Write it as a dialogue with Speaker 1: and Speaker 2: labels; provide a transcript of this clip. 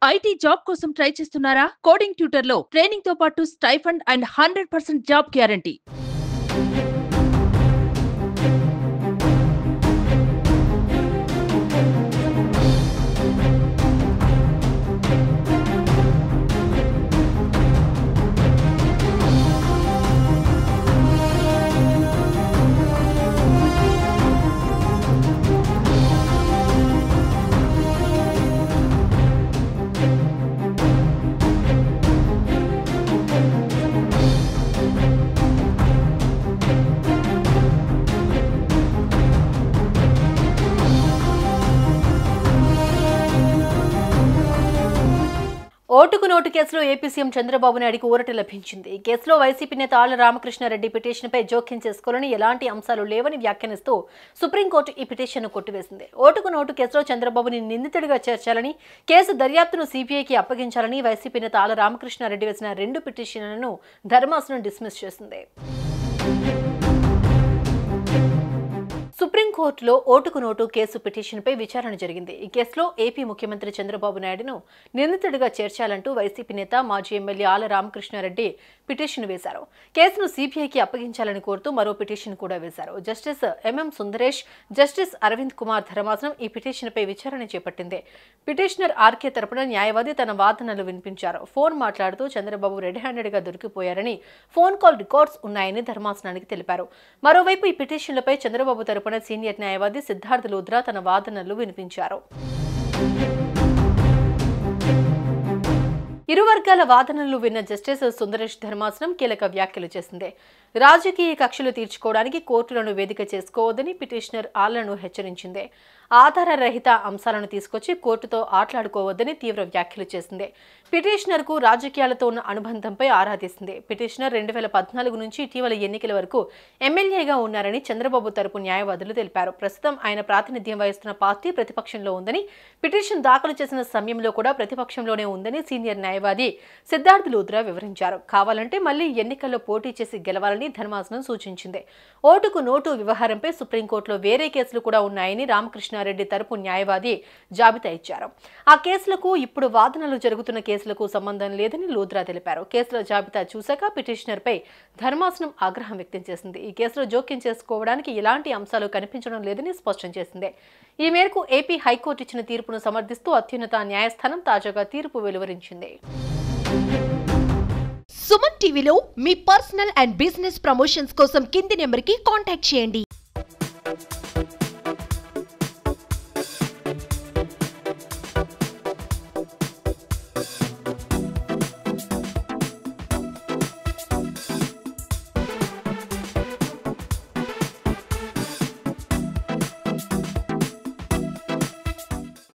Speaker 1: IT job కోసం try చేస్తున్నారా? Coding ట్యూటర్లో training తో పాటు స్టైఫండ్ అండ్ 100% జాబ్ గ్యారంటీ.
Speaker 2: ఓటుకు నోటు కేసులో ఏపీ సీఎం చంద్రబాబు నాయుడుకు ఊరట లభించింది. ఈ కేసులో వైసీపీ నేత ఆళ్ల రామకృష్ణారెడ్డి పిటిషన్పై జోక్యం చేసుకోవాలని ఎలాంటి అంశాలు లేవని వ్యాఖ్యానిస్తూ సుప్రీంకోర్టు ఈ పిటిషన్ను కొట్టివేసింది. ఓటుకు నోటు కేసులో చంద్రబాబుని నిందితుడిగా చేర్చాలని, కేసు దర్యాప్తును సీబీఐకి అప్పగించాలని వైసీపీ నేత ఆళ్ల రామకృష్ణారెడ్డి వేసిన 2 పిటిషన్లను ధర్మాసనం డిస్మిస్ చేసింది. సుప్రీంకోర్టులో ఓటుకు నోటు కేసు పిటిషన్పై విచారణ జరిగింది. ఈ కేసులో ఏపీ ముఖ్యమంత్రి చంద్రబాబు నాయుడును నిందితుడిగా చేర్చాలంటూ వైసీపీ నేత మాజీ ఎమ్మెల్యే ఆళ్ల రామకృష్ణారెడ్డి పిటిషన్ వేశారు. కేసును సీబీఐకి అప్పగించాలని కోరుతూ మరో పిటిషన్ కూడా వేశారు. Justice MM Sundaresh, justice Aravind Kumar ధర్మాసనం ఈ పిటిషన్పై విచారణ చేపట్టింది. పిటిషనర్ ఆర్కే తరపున న్యాయవాది తన వాదనలు వినిపించారు. ఫోన్ మాట్లాడుతూ చంద్రబాబు రెడ్ హ్యాండెడ్ గా దొరికిపోయారని, ఫోన్ కాల్ రికార్డ్స్ ఉన్నాయని ధర్మాసనానికి తెలిపారు. మరోవైపు ఈ పిటిషన్లపై చంద్రబాబు తరపున సీనియర్ న్యాయవాది సిద్ధార్థ లూథ్రా తన వాదనలు వినిపించారు. ఇరు వర్గాల వాదనలు విన్న జస్టిస్ సుందరేష్ ధర్మాసనం కీలక వ్యాఖ్యలు చేసింది. రాజకీయ కక్షలు తీర్చుకోవడానికి కోర్టులను వేదిక చేసుకోవద్దని పిటిషనర్ ఆళ్లను హెచ్చరించింది. ఆధార రహిత అంశాలను తీసుకొచ్చి కోర్టుతో ఆట్లాడుకోవద్దని తీవ్ర వ్యాఖ్యలు చేసింది. పిటిషనర్ కు రాజకీయాలతో ఉన్న అనుబంధంపై ఆరా తీసింది. పిటిషనర్ 2014 నుంచి ఇటీవల ఎన్నికల వరకు ఎమ్మెల్యేగా ఉన్నారని చంద్రబాబు తరపు న్యాయవాదులు తెలిపారు. ప్రస్తుతం ఆయన ప్రాతినిధ్యం వహిస్తున్న పార్టీ ప్రతిపక్షంలో ఉందని, పిటిషన్ దాఖలు చేసిన సమయంలో కూడా ప్రతిపక్షంలోనే ఉందని సీనియర్ న్యాయవాది సిద్ధార్థ లూథ్రా వివరించారు. కావాలంటే మళ్లీ ఎన్నికల్లో పోటీ చేసి గెలవాలని ధర్మాసనం సూచించింది. ఓటుకు నోటు వ్యవహారంపై సుప్రీంకోర్టులో వేరే కేసులు కూడా ఉన్నాయని రామకృష్ణారెడ్డి తరపు న్యాయవాది జాబితా ఇచ్చారు. ఆ కేసులకు ఇప్పుడు వాదనలు జరుగుతున్న కేసులకు సంబంధం లేదని లూథ్రా తెలిపారు. కేసుల జాబితా చూశాక పిటిషనర్ పై ధర్మాసనం ఆగ్రహం వ్యక్తం చేసింది. ఈ కేసులో జోక్యం చేసుకోవడానికి ఎలాంటి అంశాలు కనిపించడం లేదని స్పష్టం చేసింది. ఈ మేరకు ఏపీ హైకోర్టు ఇచ్చిన తీర్పును సమర్థిస్తూ అత్యున్నత న్యాయస్థానం తాజాగా తీర్పు వెలువరించింది.
Speaker 3: సుమన్ టీవీలో మీ పర్సనల్ అండ్ బిజినెస్ ప్రమోషన్స్ కోసం కింది నెంబర్కి కాంటాక్ట్ చేయండి.